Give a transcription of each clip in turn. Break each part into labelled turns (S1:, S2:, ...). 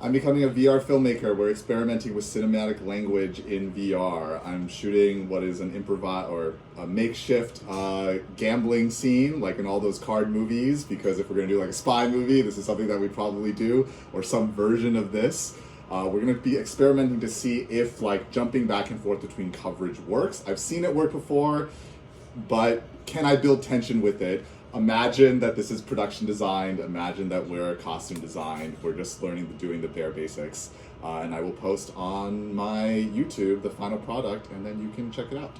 S1: I'm becoming a VR filmmaker. We're experimenting with cinematic language in VR. I'm shooting what is an improvise or a makeshift gambling scene, like in all those card movies. Because if we're gonna do like a spy movie, this is something that we'd probably do, or some version of this. We're gonna be experimenting to see if like jumping back and forth between coverage works. I've seen it work before, but can I build tension with it? Imagine that this is production designed. Imagine that we're costume designed. We're just learning doing the bare basics. And I will post on my YouTube the final product, and then you can check it out.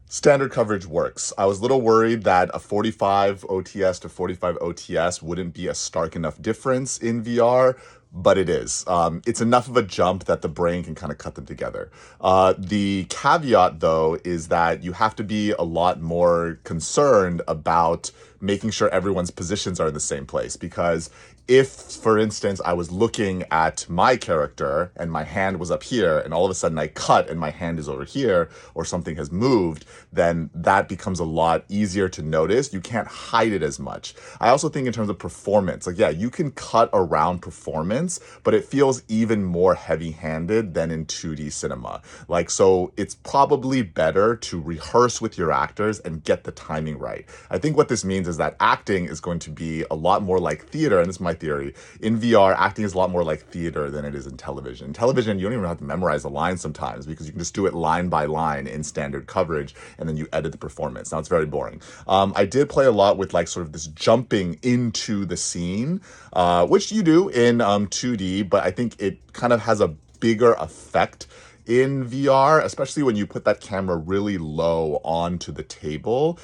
S1: Standard coverage works. I was a little worried that a 45 OTS to 45 OTS wouldn't be a stark enough difference in VR, but it is. It's enough of a jump that the brain can kind of cut them together. The caveat, though, is that you have to be a lot more concerned about making sure everyone's positions are in the same place. Because if, for instance, I was looking at my character and my hand was up here and all of a sudden I cut and my hand is over here or something has moved, then that becomes a lot easier to notice. You can't hide it as much. I also think in terms of performance, like, yeah, you can cut around performance, but it feels even more heavy-handed than in 2D cinema. Like, so it's probably better to rehearse with your actors and get the timing right. I think what this means is that acting is going to be a lot more like theater, and this is my theory. In VR, acting is a lot more like theater than it is in television. In television, you don't even have to memorize the lines sometimes because you can just do it line by line in standard coverage, and then you edit the performance. Now, it's very boring. I did play a lot with like sort of this jumping into the scene, which you do in 2D, but I think it kind of has a bigger effect in VR, especially when you put that camera really low onto the table.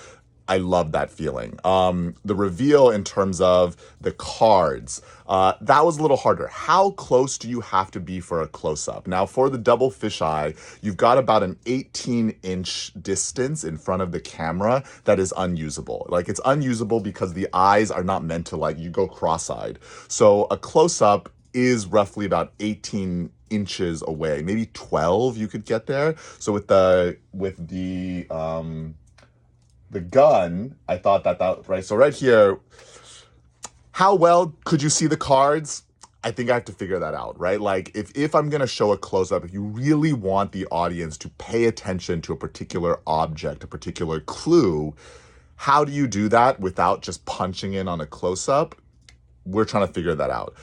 S1: I love that feeling. The reveal in terms of the cards, that was a little harder. How close do you have to be for a close-up? Now, for the double fisheye, you've got about an 18-inch distance in front of the camera that is unusable. Like, it's unusable because the eyes are not meant to, like, you go cross-eyed. So a close-up is roughly about 18 inches away, maybe 12 you could get there. So with the gun, I thought that right. So right here, how well could you see the cards? I think I have to figure that out, right? Like if I'm gonna show a close-up, if you really want the audience to pay attention to a particular object, a particular clue, how do you do that without just punching in on a close-up? We're trying to figure that out.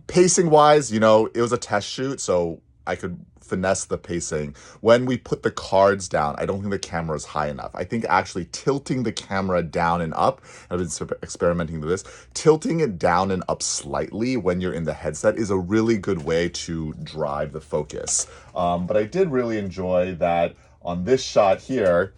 S1: Pacing wise, you know, it was a test shoot, so I could finesse the pacing. When we put the cards down, I don't think the camera is high enough. I think actually tilting the camera down and up, I've been experimenting with this, tilting it down and up slightly when you're in the headset is a really good way to drive the focus. But I did really enjoy that on this shot here.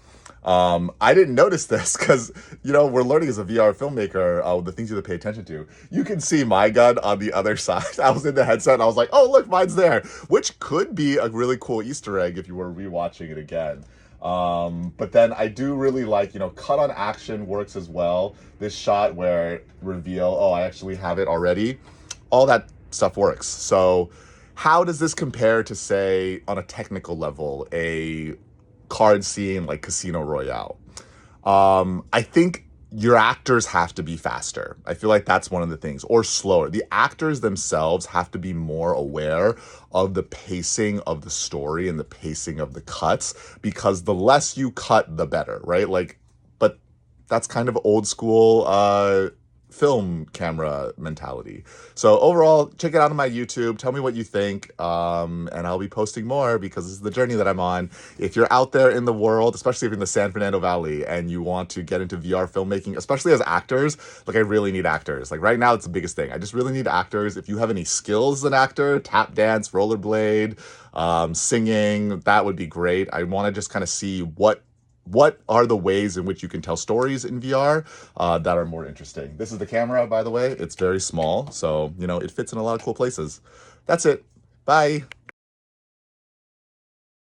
S1: I didn't notice this because, you know, we're learning as a VR filmmaker the things you have to pay attention to. You can see my gun on the other side. I was in the headset and I was like, oh, look, mine's there, which could be a really cool Easter egg if you were rewatching it again. But then I do really like, you know, cut on action works as well. This shot where reveal, oh, I actually have it already. All that stuff works. So how does this compare to, say, on a technical level, a card scene like Casino Royale? I think your actors have to be faster. I feel like that's one of the things, or slower. The actors themselves have to be more aware of the pacing of the story and the pacing of the cuts, because the less you cut, the better, right? Like, but that's kind of old school film camera mentality. So overall, check it out on my YouTube. Tell me what you think, and I'll be posting more because this is the journey that I'm on. If you're out there in the world, especially if you're in the San Fernando Valley and you want to get into VR filmmaking, especially as actors, like I really need actors. Like right now, it's the biggest thing. I just really need actors. If you have any skills as an actor, tap dance, rollerblade, singing, that would be great. I want to just kind of see what are the ways in which you can tell stories in VR that are more interesting. This is the camera, by the way. It's very small, so, you know, it fits in a lot of cool places. That's it. Bye.